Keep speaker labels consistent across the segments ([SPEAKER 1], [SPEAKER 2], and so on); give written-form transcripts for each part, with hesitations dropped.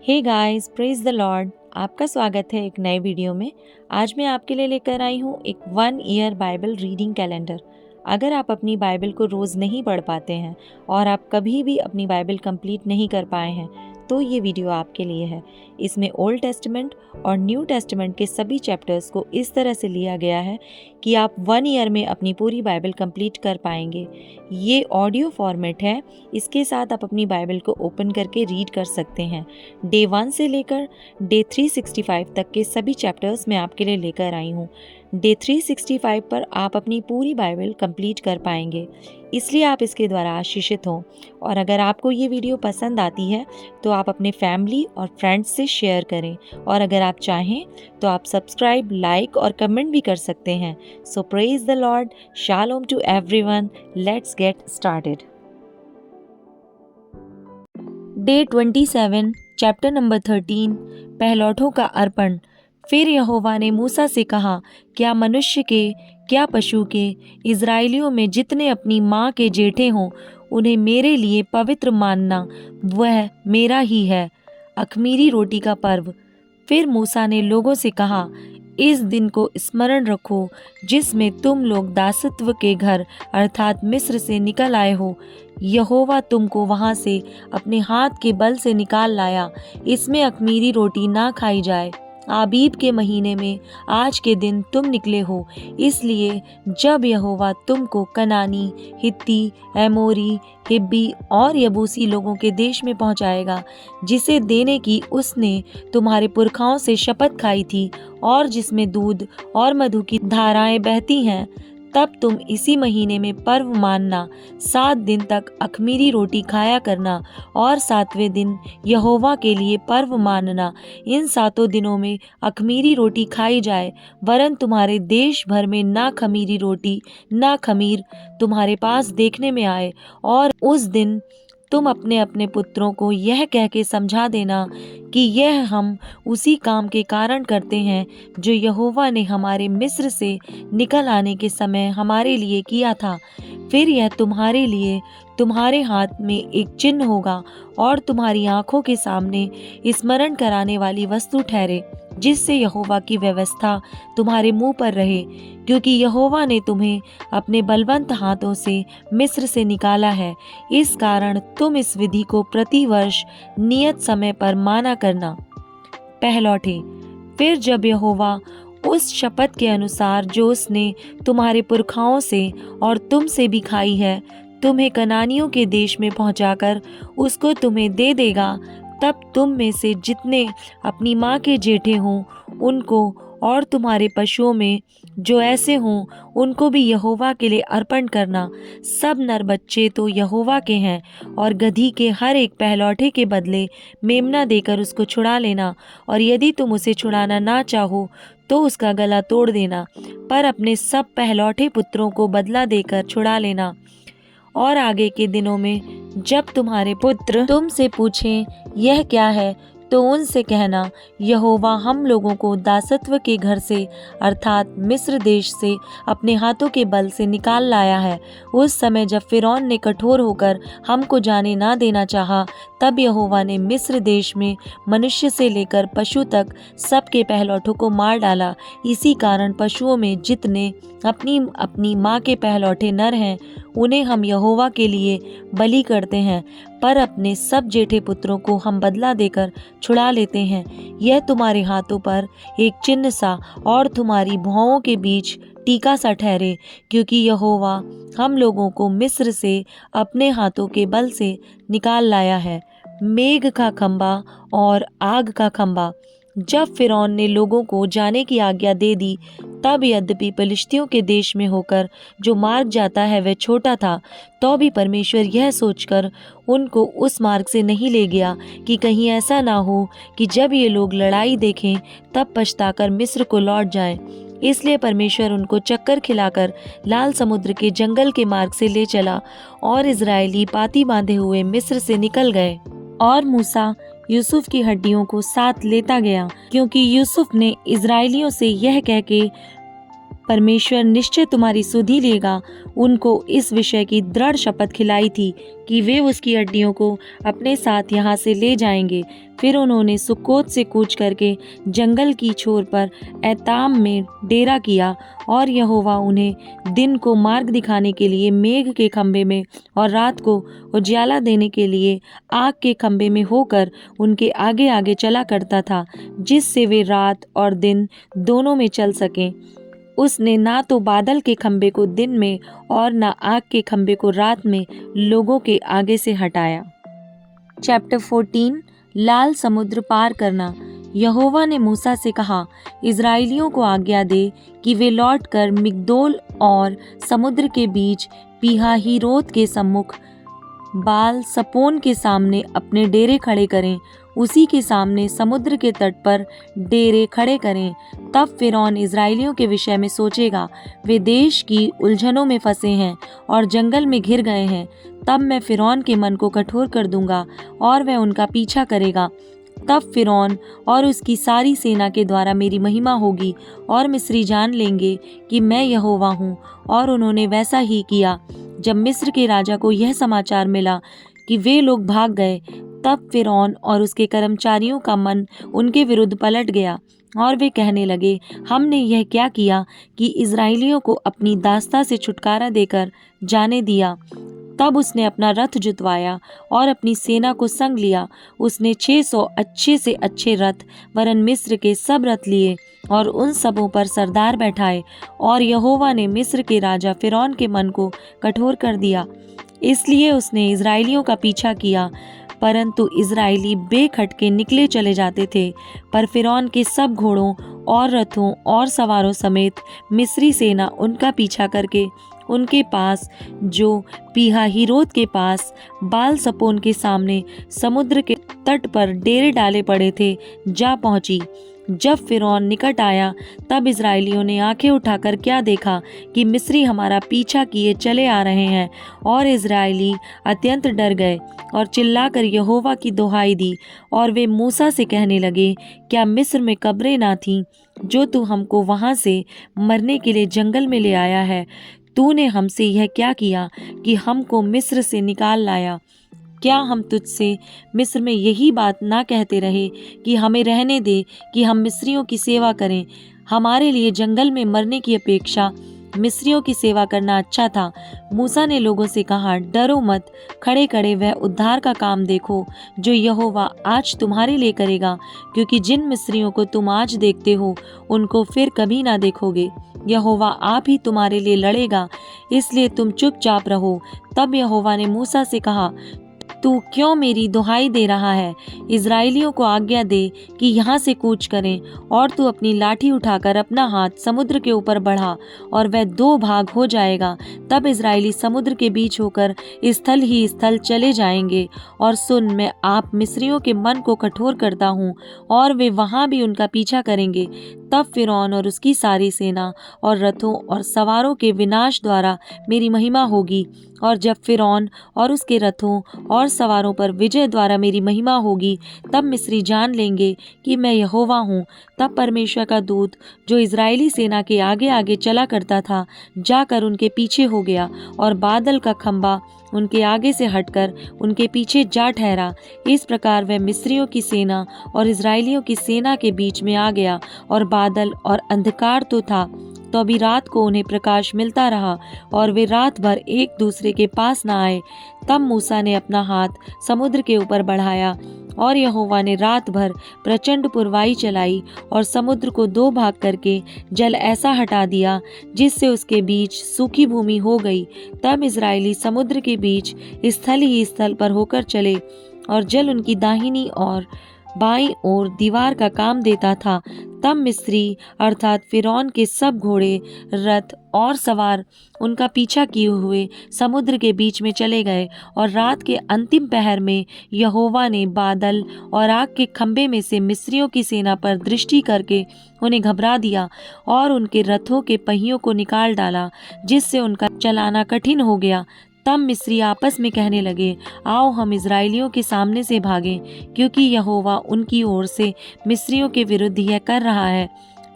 [SPEAKER 1] Hey guys, praise the lord. आपका स्वागत है एक नए वीडियो में। आज मैं आपके लिए लेकर आई हूँ एक 1 ईयर बाइबल रीडिंग कैलेंडर। अगर आप अपनी बाइबल को रोज़ नहीं पढ़ पाते हैं और आप कभी भी अपनी बाइबल कंप्लीट नहीं कर पाए हैं तो ये वीडियो आपके लिए है। इसमें ओल्ड टेस्टामेंट और न्यू टेस्टामेंट के सभी चैप्टर्स को इस तरह से लिया गया है कि आप 1 ईयर में अपनी पूरी बाइबल कंप्लीट कर पाएंगे। ये ऑडियो फॉर्मेट है। इसके साथ आप अपनी बाइबल को ओपन करके रीड कर सकते हैं। डे 1 से लेकर डे 365 तक के सभी चैप्टर्स मैं आपके लिए लेकर आई हूँ। डे 365 पर आप अपनी पूरी बाइबल कंप्लीट कर पाएंगे, इसलिए आप इसके द्वारा आशीषित हों। और अगर आपको ये वीडियो पसंद आती है तो आप अपने फैमिली और फ्रेंड्स से शेयर करें, और अगर आप चाहें तो आप सब्सक्राइब, लाइक और कमेंट भी कर सकते हैं। So praise the lord, shalom to everyone. Let's get started. Day 27, chapter number 13, पहलौठों का अर्पण। फिर यहोवा ने मूसा से कहा, क्या मनुष्य के, क्या पशु के, इज़राइलियों में जितने अपनी माँ के जेठे हों उन्हें मेरे लिए पवित्र मानना, वह मेरा ही है। अख़मीरी रोटी का पर्व। फिर मूसा ने लोगों से कहा, इस दिन को स्मरण रखो जिसमें तुम लोग दासत्व के घर अर्थात मिस्र से निकल आए हो। यहोवा तुमको वहाँ से अपने हाथ के बल से निकाल लाया। इसमें अख़मीरी रोटी ना खाई जाए। आबीब के महीने में आज के दिन तुम निकले हो, इसलिए जब यहोवा तुमको कनानी, हित्ती, एमोरी, हिब्बी और यबूसी लोगों के देश में पहुंचाएगा, जिसे देने की उसने तुम्हारे पुरखाओं से शपथ खाई थी और जिसमें दूध और मधु की धाराएं बहती हैं, तब तुम इसी महीने में पर्व मानना। 7 दिन तक अख़मीरी रोटी खाया करना और 7वें दिन यहोवा के लिए पर्व मानना। इन 7 दिनों में अख़मीरी रोटी खाई जाए, वरन तुम्हारे देश भर में ना ख़मीरी रोटी ना ख़मीर तुम्हारे पास देखने में आए। और उस दिन तुम अपने अपने पुत्रों को यह कह के समझा देना कि यह हम उसी काम के कारण करते हैं जो यहोवा ने हमारे मिस्र से निकल आने के समय हमारे लिए किया था। फिर यह तुम्हारे लिए तुम्हारे हाथ में एक चिन्ह होगा और तुम्हारी आंखों के सामने स्मरण कराने वाली वस्तु ठहरे, जिससे यहोवा की व्यवस्था तुम्हारे मुंह पर रहे, क्योंकि यहोवा ने तुम्हें अपने बलवंत हाथों से मिस्र से निकाला है। इस कारण तुम इस विधि को प्रतिवर्ष नियत समय पर माना करना। पहलौठे। फिर जब यहोवा उस शपथ के अनुसार जो उसने तुम्हारे पुरखाओं से और तुम से भी खाई है, तुम्हें कनानियों के देश में पहुंचाकर उसको तुम्हें दे देगा, तब तुम में से जितने अपनी माँ के जेठे हों उनको और तुम्हारे पशुओं में जो ऐसे हों उनको भी यहोवा के लिए अर्पण करना। सब नर बच्चे तो यहोवा के हैं, और गधी के हर एक पहलौठे के बदले मेमना देकर उसको छुड़ा लेना। और यदि तुम उसे छुड़ाना ना चाहो तो उसका गला तोड़ देना, पर अपने सब पहलौठे पुत्रों को बदला देकर छुड़ा लेना। और आगे के दिनों में जब तुम्हारे पुत्र तुमसे पूछें यह क्या है, तो उनसे कहना, यहोवा हम लोगों को दासत्व के घर से अर्थात मिस्र देश से अपने हाथों के बल से निकाल लाया है। उस समय जब फ़िरौन ने कठोर होकर हमको जाने ना देना चाहा, तब यहोवा ने मिस्र देश में मनुष्य से लेकर पशु तक सबके पहलौठों को मार डाला। इसी कारण पशुओं में जितने अपनी अपनी माँ के पहलौठे नर हैं उन्हें हम यहोवा के लिए बलि करते हैं, पर अपने सब जेठे पुत्रों को हम बदला देकर छुड़ा लेते हैं। यह तुम्हारे हाथों पर एक चिन्ह सा और तुम्हारी भुजाओं के बीच टीका सा ठहरे, क्योंकि यहोवा हम लोगों को मिस्र से अपने हाथों के बल से निकाल लाया है। मेघ का खंबा और आग का खंबा। जब फ़िरौन ने लोगों को जाने की आज्ञा दे दी, तब यद्यपि पलिश्तियों के देश में होकर जो मार्ग जाता है वह छोटा था, तो भी परमेश्वर यह सोचकर उनको उस मार्ग से नहीं ले गया कि कहीं ऐसा ना हो कि जब ये लोग लड़ाई देखें तब पछताकर मिस्र को लौट जाएं। इसलिए परमेश्वर उनको चक्कर खिलाकर लाल समुद्र के जंगल के मार्ग से ले चला, और इज़राइली पाती बांधे हुए मिस्र से निकल गए। और मूसा यूसुफ की हड्डियों को साथ लेता गया, क्योंकि यूसुफ ने इज़राइलियों से यह कह के परमेश्वर निश्चय तुम्हारी सुधि लेगा, उनको इस विषय की दृढ़ शपथ खिलाई थी कि वे उसकी हड्डियों को अपने साथ यहाँ से ले जाएंगे। फिर उन्होंने सुक्कोत से कूच करके जंगल की छोर पर एताम में डेरा किया, और यहोवा उन्हें दिन को मार्ग दिखाने के लिए मेघ के खंभे में और रात को उजियाला देने के लिए आग के खंभे में होकर उनके आगे आगे चला करता था, जिससे वे रात और दिन दोनों में चल सकें। उसने ना तो बादल के खंभे को दिन में और ना आग के खंभे को रात में लोगों के आगे से हटाया। चैप्टर 14 लाल समुद्र पार करना। यहोवा ने मूसा से कहा, इज़राइलियों को आज्ञा दे कि वे लौटकर मिग्दोल और समुद्र के बीच पीहाहीरोत के सम्मुख बाल सपोन के सामने अपने डेरे खड़े करें। उसी के सामने समुद्र के तट पर डेरे खड़े करें। तब फिरौन इज़राइलियों के विषय में सोचेगा, वे देश की उलझनों में फंसे हैं और जंगल में घिर गए हैं। तब मैं फिरौन के मन को कठोर कर दूंगा और वह उनका पीछा करेगा। तब फिरौन और उसकी सारी सेना के द्वारा मेरी महिमा होगी, और मिस्री जान लेंगे कि मैं यहोवा हूँ। और उन्होंने वैसा ही किया। जब मिस्र के राजा को यह समाचार मिला कि वे लोग भाग गए, तब फिरौन और उसके कर्मचारियों का मन उनके विरुद्ध पलट गया, और वे कहने लगे, हमने यह क्या किया कि इज़राइलियों को अपनी दास्ता से छुटकारा देकर जाने दिया। तब उसने अपना रथ जुतवाया और अपनी सेना को संग लिया। उसने 600 अच्छे से अच्छे रथ वरन मिस्र के सब रथ लिए और उन सबों पर सरदार बैठाए। और यहोवा ने मिस्र के राजा फिरौन के मन को कठोर कर दिया, इसलिए उसने इज़राइलियों का पीछा किया, परंतु इज़राइली बेखटके निकले चले जाते थे। पर फिरौन के सब घोड़ों और रथों और सवारों समेत मिस्री सेना उनका पीछा करके उनके पास, जो पीहाहीरोत के पास बाल सपोन के सामने समुद्र के तट पर डेरे डाले पड़े थे, जा पहुंची। जब फिरौन निकट आया, तब इज़राइलियों ने आंखें उठाकर क्या देखा कि मिस्री हमारा पीछा किए चले आ रहे हैं। और इज़राइली अत्यंत डर गए और चिल्लाकर यहोवा की दुहाई दी। और वे मूसा से कहने लगे, क्या मिस्र में कब्रें ना थीं, जो तू हमको वहां से मरने के लिए जंगल में ले आया है? तूने हमसे यह क्या किया कि हमको मिस्र से निकाल लाया? क्या हम तुझसे मिस्र में यही बात ना कहते रहे कि हमें रहने दे कि हम मिस्रियों की सेवा करें? हमारे लिए जंगल में मरने की अपेक्षा मिस्रियों की सेवा करना अच्छा था। मूसा ने लोगों से कहा, डरो मत, खड़े खड़े वह उद्धार का काम देखो जो यहोवा आज तुम्हारे लिए करेगा, क्योंकि जिन मिस्रियों को तुम आज देखते हो उनको फिर कभी ना देखोगे। यहोवा आप ही तुम्हारे लिए लड़ेगा, इसलिए तुम चुपचाप रहो। तब यहोवा ने मूसा से कहा, तू क्यों मेरी दुहाई दे रहा है? इज़राइलियों को आज्ञा दे कि यहाँ से कूच करें, और तू अपनी लाठी उठाकर अपना हाथ समुद्र के ऊपर बढ़ा और वह 2 भाग हो जाएगा। तब इज़राइली समुद्र के बीच होकर स्थल ही स्थल चले जाएंगे। और सुन, मैं आप मिस्रियों के मन को कठोर करता हूँ, और वे वहाँ भी उनका पीछा करेंगे। तब फिरौन और उसकी सारी सेना और रथों और सवारों के विनाश द्वारा मेरी महिमा होगी। और जब फिरौन और उसके रथों और सवारों पर विजय द्वारा मेरी महिमा होगी, तब मिस्री जान लेंगे कि मैं यहोवा हूँ। तब परमेश्वर का दूत, जो इज़राइली सेना के आगे आगे चला करता था, जाकर उनके पीछे हो गया, और बादल का खंभा उनके आगे से हटकर उनके पीछे जा ठहरा। इस प्रकार वह मिस्रियों की सेना और इज़राइलियों की सेना के बीच में आ गया, और बादल और अंधकार तो था, तो अभी रात को उन्हें प्रकाश मिलता रहा, और वे रात भर एक दूसरे के पास न आए। तब मूसा ने अपना हाथ समुद्र के ऊपर बढ़ाया, और यहोवा ने रात भर प्रचंड पुरवाई चलाई और समुद्र को 2 भाग करके जल ऐसा हटा दिया जिससे उसके बीच सूखी भूमि हो गई। तब इज़राइली समुद्र के बीच स्थल ही स्थल पर होकर चले, और जल उनकी दाहिनी और बाईं ओर दीवार का काम देता था। तब मिस्री अर्थात फिरौन के सब घोड़े, रथ और सवार उनका पीछा किए हुए समुद्र के बीच में चले गए। और रात के अंतिम पहर में यहोवा ने बादल और आग के खंभे में से मिस्रियों की सेना पर दृष्टि करके उन्हें घबरा दिया और उनके रथों के पहियों को निकाल डाला, जिससे उनका चलाना कठिन हो गया। तब मिस्री आपस में कहने लगे, आओ हम इज़राइलियों के सामने से भागें, क्योंकि यहोवा उनकी ओर से मिस्रियों के विरुद्ध यह कर रहा है।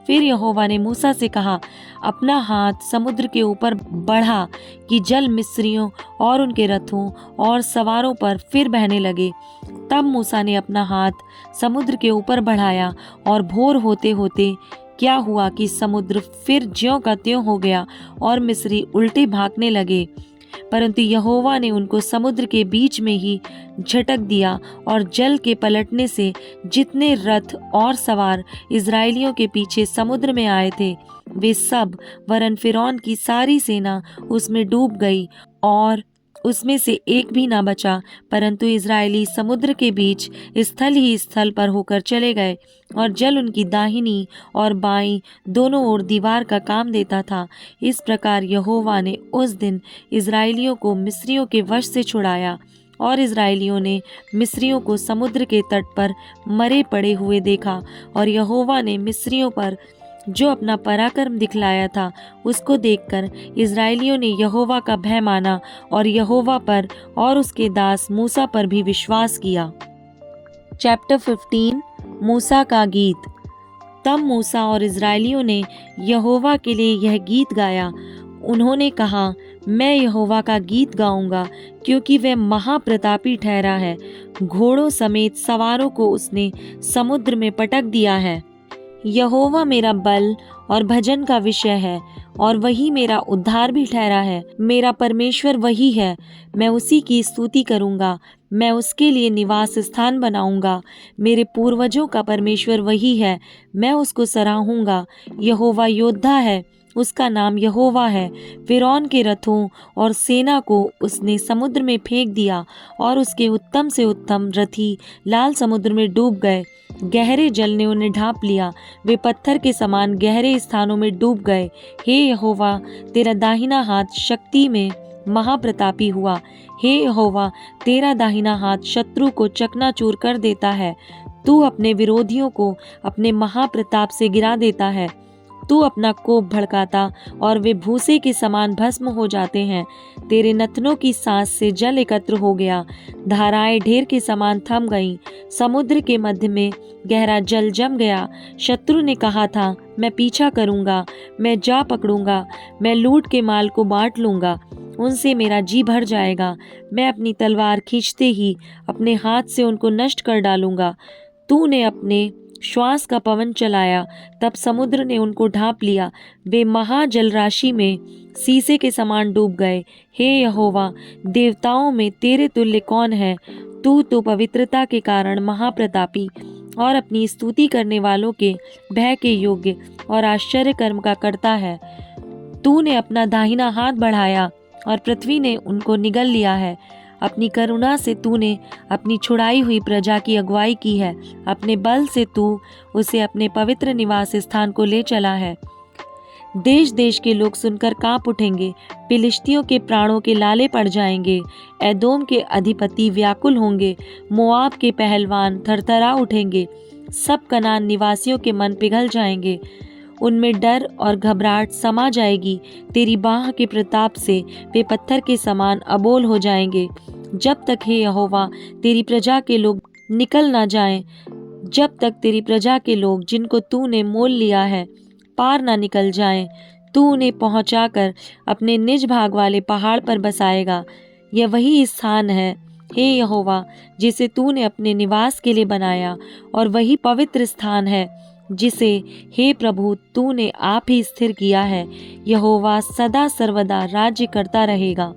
[SPEAKER 1] फिर यहोवा ने मूसा से कहा, अपना हाथ समुद्र के ऊपर बढ़ा कि जल मिस्रियों और उनके रथों और सवारों पर फिर बहने लगे। तब मूसा ने अपना हाथ समुद्र के ऊपर बढ़ाया और भोर होते होते क्या हुआ कि समुद्र फिर ज्यों का त्यों हो गया और मिस्री उल्टे भागने लगे। परंतु यहोवा ने उनको समुद्र के बीच में ही झटक दिया और जल के पलटने से जितने रथ और सवार इजरायलियों के पीछे समुद्र में आए थे वे सब वरन फिरौन की सारी सेना उसमें डूब गई और उसमें से एक भी ना बचा। परंतु इजरायली समुद्र के बीच स्थल ही स्थल पर होकर चले गए और जल उनकी दाहिनी और बाईं दोनों ओर दीवार का काम देता था। इस प्रकार यहोवा ने उस दिन इजरायलियों को मिस्रियों के वश से छुड़ाया और इजरायलियों ने मिस्रियों को समुद्र के तट पर मरे पड़े हुए देखा। और यहोवा ने मिस्रियों पर जो अपना पराक्रम दिखलाया था उसको देखकर इजरायलियों ने यहोवा का भय माना और यहोवा पर और उसके दास मूसा पर भी विश्वास किया। चैप्टर 15 मूसा का गीत। तब मूसा और इजरायलियों ने यहोवा के लिए यह गीत गाया। उन्होंने कहा, मैं यहोवा का गीत गाऊंगा क्योंकि वह महाप्रतापी ठहरा है। घोड़ों समेत सवारों को उसने समुद्र में पटक दिया है। यहोवा मेरा बल और भजन का विषय है और वही मेरा उद्धार भी ठहरा है। मेरा परमेश्वर वही है, मैं उसी की स्तुति करूंगा। मैं उसके लिए निवास स्थान बनाऊंगा। मेरे पूर्वजों का परमेश्वर वही है, मैं उसको सराहूंगा। यहोवा योद्धा है, उसका नाम यहोवा है। फिरौन के रथों और सेना को उसने समुद्र में फेंक दिया और उसके उत्तम से उत्तम रथी लाल समुद्र में डूब गए। गहरे जल ने उन्हें ढांप लिया, वे पत्थर के समान गहरे स्थानों में डूब गए। हे यहोवा, तेरा दाहिना हाथ शक्ति में महाप्रतापी हुआ। हे यहोवा, तेरा दाहिना हाथ शत्रु को चकनाचूर कर देता है। तू अपने विरोधियों को अपने महाप्रताप से गिरा देता है। तू अपना कोप भड़काता और वे भूसे के समान भस्म हो जाते हैं। तेरे नथनों की सांस से जल एकत्र हो गया, धाराएं ढेर के समान थम गईं। समुद्र के मध्य में गहरा जल जम गया। शत्रु ने कहा था, मैं पीछा करूंगा, मैं जा पकड़ूंगा, मैं लूट के माल को बांट लूंगा, उनसे मेरा जी भर जाएगा। मैं अपनी तलवार खींचते ही अपने हाथ से उनको नष्ट कर डालूंगा। तूने अपने श्वास का पवन चलाया, तब समुद्र ने उनको ढांप लिया। वे महाजल राशि में सीसे के समान डूब गए। हे यहोवा, देवताओं में तेरे तुल्य कौन है? तू तो पवित्रता के कारण महाप्रतापी और अपनी स्तुति करने वालों के भय के योग्य और आश्चर्य कर्म का करता है। तूने अपना दाहिना हाथ बढ़ाया और पृथ्वी ने उनको निगल लिया है। अपनी करुणा से तूने अपनी छुड़ाई हुई प्रजा की अगुवाई की है। अपने बल से तू उसे अपने पवित्र निवास स्थान को ले चला है। देश देश के लोग सुनकर कांप उठेंगे, फिलिश्तियों के प्राणों के लाले पड़ जाएंगे। एदोम के अधिपति व्याकुल होंगे, मोआब के पहलवान थरथरा उठेंगे। सब कनान निवासियों के मन पिघल जाएंगे, उनमें डर और घबराहट समा जाएगी। तेरी बाह के प्रताप से वे पत्थर के समान अबोल हो जाएंगे। जब तक हे यहोवा तेरी प्रजा के लोग निकल ना जाएं, जब तक तेरी प्रजा के लोग जिनको तूने मोल लिया है पार ना निकल जाएं, तू उन्हें पहुंचाकर अपने निज भाग वाले पहाड़ पर बसाएगा। यह वही स्थान है हे यहोवा जिसे तूने अपने निवास के लिए बनाया, और वही पवित्र स्थान है जिसे हे प्रभु तूने आप ही स्थिर किया है। यहोवा सदा सर्वदा राज्य करता रहेगा।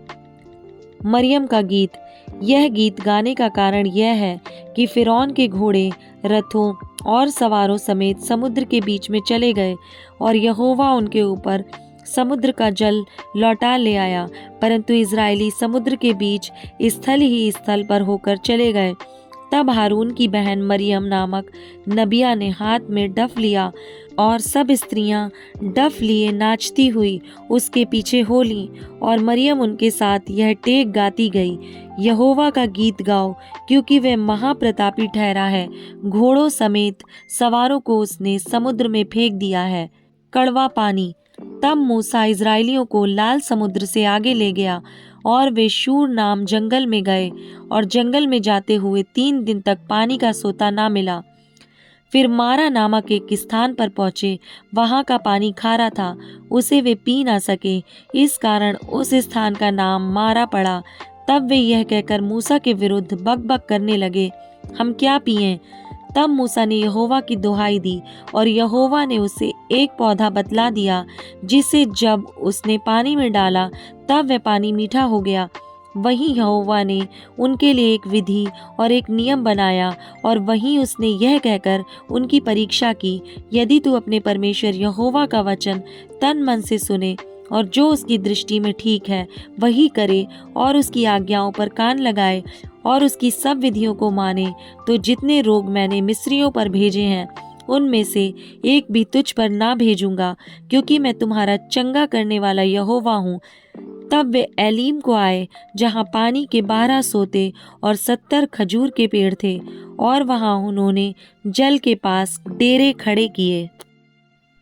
[SPEAKER 1] मरियम का गीत। यह गीत गाने का कारण यह है कि फिरौन के घोड़े रथों और सवारों समेत समुद्र के बीच में चले गए और यहोवा उनके ऊपर समुद्र का जल लौटा ले आया। परंतु इजरायली समुद्र के बीच स्थल ही स्थल पर होकर चले गए। तब हारून की बहन मरियम नामक नबिया ने हाथ में डफ लिया और सब स्त्रियां डफ लिए नाचती हुई उसके पीछे हो लीं, और मरियम उनके साथ यह टेक गाती गई, यहोवा का गीत गाओ क्योंकि वह महाप्रतापी ठहरा है। घोड़ों समेत सवारों को उसने समुद्र में फेंक दिया है। कड़वा पानी। तब मूसा इजरायलियों को लाल समुद्र से आगे ले गया और वे शूर नाम जंगल में गए, और जंगल में जाते हुए 3 दिन तक पानी का सोता ना मिला। फिर मारा नामक एक स्थान पर पहुँचे। वहाँ का पानी खारा था, उसे वे पी ना सके, इस कारण उस स्थान का नाम मारा पड़ा। तब वे यह कहकर मूसा के विरुद्ध बकबक करने लगे, हम क्या पिएं? तब मूसा ने यहोवा की दुहाई दी और यहोवा ने उसे एक पौधा बतला दिया, जिसे जब उसने पानी में डाला तब वह पानी मीठा हो गया। वहीं यहोवा ने उनके लिए एक विधि और एक नियम बनाया और वहीं उसने यह कहकर उनकी परीक्षा की, यदि तू अपने परमेश्वर यहोवा का वचन तन मन से सुने और जो उसकी दृष्टि में ठीक है वही करे और उसकी आज्ञाओं पर कान लगाए और उसकी सब विधियों को माने, तो जितने रोग मैंने मिस्रियों पर भेजे हैं उनमें से एक भी तुझ पर ना भेजूंगा, क्योंकि मैं तुम्हारा चंगा करने वाला यहोवा हूँ। तब वे एलीम को आए, जहाँ पानी के 12 सोते और 70 खजूर के पेड़ थे, और वहाँ उन्होंने जल के पास डेरे खड़े किए।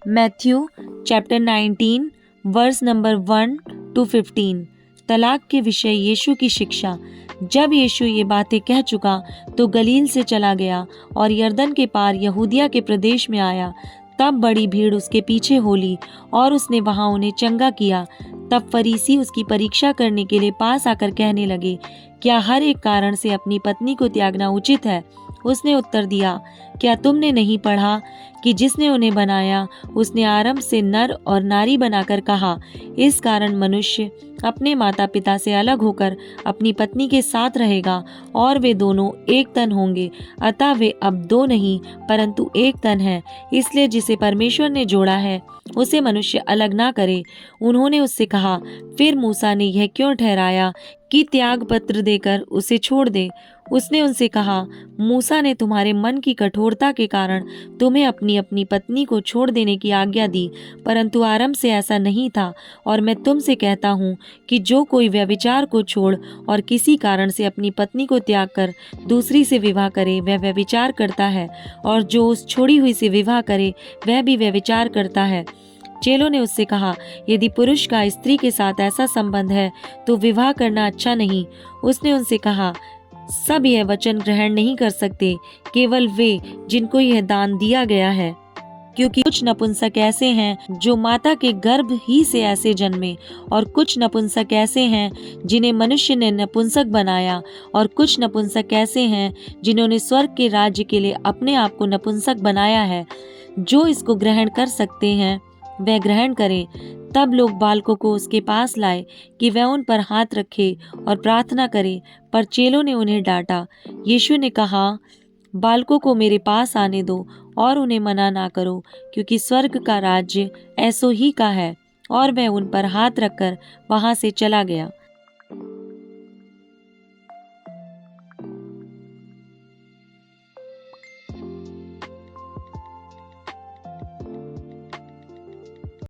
[SPEAKER 1] Matthew chapter 19 verse number 1 to 15। तलाक के विषय यीशु की शिक्षा। जब यीशु ये बातें कह चुका तो गलील से चला गया और यरदन के पार यहूदिया के प्रदेश में आया। तब बड़ी भीड़ उसके पीछे हो ली और उसने वहां उन्हें चंगा किया। तब फरीसी उसकी परीक्षा करने के लिए पास आकर कहने लगे, क्या हर एक कारण से अपनी पत्नी को त्यागना उचित है? उसने उत्तर दिया, क्या तुमने नहीं पढ़ा कि जिसने उन्हें बनाया उसने आरंभ से नर और नारी बनाकर कहा, इस कारण मनुष्य अपने माता पिता से अलग होकर अपनी पत्नी के साथ रहेगा और वे दोनों एक तन होंगे। अतः वे अब दो नहीं परंतु एक तन है। इसलिए जिसे परमेश्वर ने जोड़ा है उसे मनुष्य अलग ना करे। उन्होंने उससे कहा, फिर मूसा ने यह क्यों ठहराया कि त्याग पत्र देकर उसे छोड़ दे? उसने उनसे कहा, मूसा ने तुम्हारे मन की कठोरता के कारण तुम्हें अपनी अपनी पत्नी को छोड़ देने की आज्ञा दी, परंतु आरंभ से ऐसा नहीं था। और मैं तुमसे कहता हूँ कि जो कोई व्यभिचार को छोड़ और किसी कारण से अपनी पत्नी को त्याग कर दूसरी से विवाह करे वह व्यभिचार करता है, और जो उस छोड़ी हुई से विवाह करे वह भी व्यभिचार करता है। चेलों ने उससे कहा, यदि पुरुष का स्त्री के साथ ऐसा संबंध है तो विवाह करना अच्छा नहीं। उसने उनसे कहा, सब यह वचन ग्रहण नहीं कर सकते, केवल वे जिनको यह दान दिया गया है, क्योंकि कुछ नपुंसक ऐसे हैं जो माता के गर्भ ही से ऐसे जन्मे, और कुछ नपुंसक ऐसे हैं जिन्हें मनुष्य ने नपुंसक बनाया, और कुछ नपुंसक ऐसे हैं जिन्होंने स्वर्ग के राज्य के लिए अपने आप को नपुंसक बनाया है। जो इसको ग्रहण कर सकते हैं वह ग्रहण करें। तब लोग बालकों को उसके पास लाए कि वह उन पर हाथ रखे और प्रार्थना करे, पर चेलों ने उन्हें डांटा। यीशु ने कहा, बालकों को मेरे पास आने दो और उन्हें मना ना करो, क्योंकि स्वर्ग का राज्य ऐसो ही का है। और वह उन पर हाथ रखकर वहां से चला गया।